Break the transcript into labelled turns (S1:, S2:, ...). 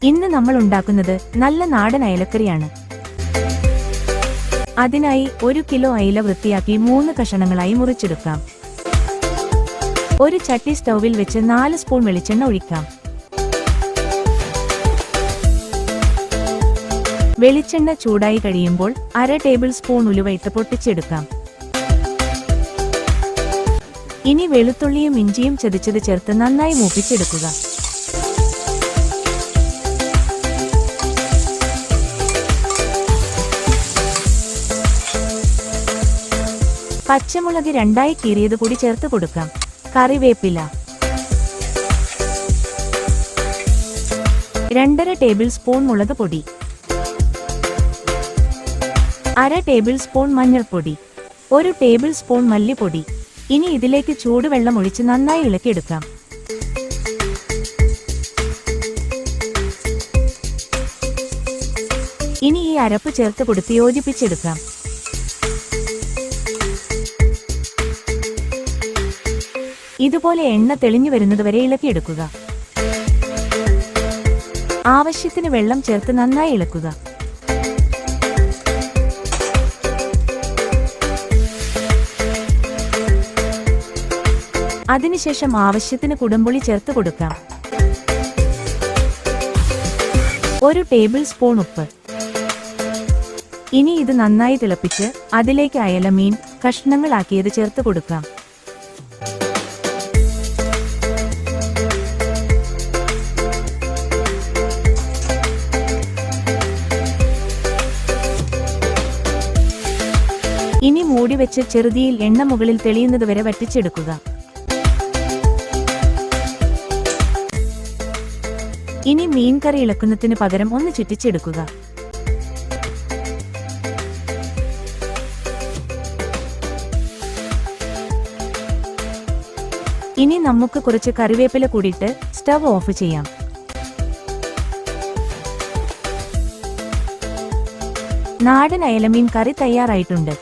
S1: ഇന്ന് നമ്മൾ ഉണ്ടാക്കുന്നത് നല്ല നാടൻ അയലക്കറിയാണ്. അതിനായി 1 കിലോ അയില വൃത്തിയാക്കി 3 കഷണങ്ങളായി മുറിച്ചെടുക്കാം. ഒരു ചട്ടി സ്റ്റൗവിൽ വെച്ച് 4 സ്പൂൺ വെളിച്ചെണ്ണ ഒഴിക്കാം. വെളിച്ചെണ്ണ ചൂടായി കഴിയുമ്പോൾ 1/2 ടേബിൾ സ്പൂൺ ഉലുവ ഇട്ട് പൊട്ടിച്ചെടുക്കാം. ഇനി വെളുത്തുള്ളിയും ഇഞ്ചിയും ചതച്ചത് ചേർത്ത് നന്നായി മൂപ്പിച്ചെടുക്കുക. പച്ചമുളക് 2ആയി കീറിയത് കൂടി ചേർത്ത് കൊടുക്കാം. കറിവേപ്പില, 2.5 ടേബിൾ സ്പൂൺ മുളക് പൊടി, 1/2 ടേബിൾ സ്പൂൺ മഞ്ഞൾപ്പൊടി, 1 ടേബിൾ സ്പൂൺ മല്ലിപ്പൊടി. ഇനി ഇതിലേക്ക് ചൂടുവെള്ളം ഒഴിച്ച് നന്നായി ഇളക്കിയെടുക്കാം. ഇനി ഈ അരപ്പ് ചേർത്ത് കൊടുത്ത് യോജിപ്പിച്ചെടുക്കാം. ഇതുപോലെ എണ്ണ തെളിഞ്ഞു വരുന്നതുവരെ ഇളക്കിയെടുക്കുക. ആവശ്യത്തിന് വെള്ളം ചേർത്ത് നന്നായി ഇളക്കുക. അതിനുശേഷം ആവശ്യത്തിന് കുടംപുളി ചേർത്ത് കൊടുക്കാം. 1 ടേബിൾ സ്പൂൺ ഉപ്പ്. ഇനി ഇത് നന്നായി തിളപ്പിച്ച് അതിലേക്ക് അയല മീൻ കഷ്ണങ്ങളാക്കിയത് ചേർത്ത് കൊടുക്കാം. ഇനി മൂടി വെച്ച് ചെറുതീയിൽ എണ്ണ മുകളിൽ തെളിയുന്നതുവരെ വറ്റിച്ചെടുക്കുക. ഇനി മീൻകറി ഇളക്കുന്നതിന് പകരം ഒന്ന് ചുറ്റിച്ചെടുക്കുക. ഇനി നമുക്ക് കുറച്ച് കറിവേപ്പില കൂടിയിട്ട് സ്റ്റവ് ഓഫ് ചെയ്യാം. നാടൻ അയലമീൻ കറി തയ്യാറായിട്ടുണ്ട്.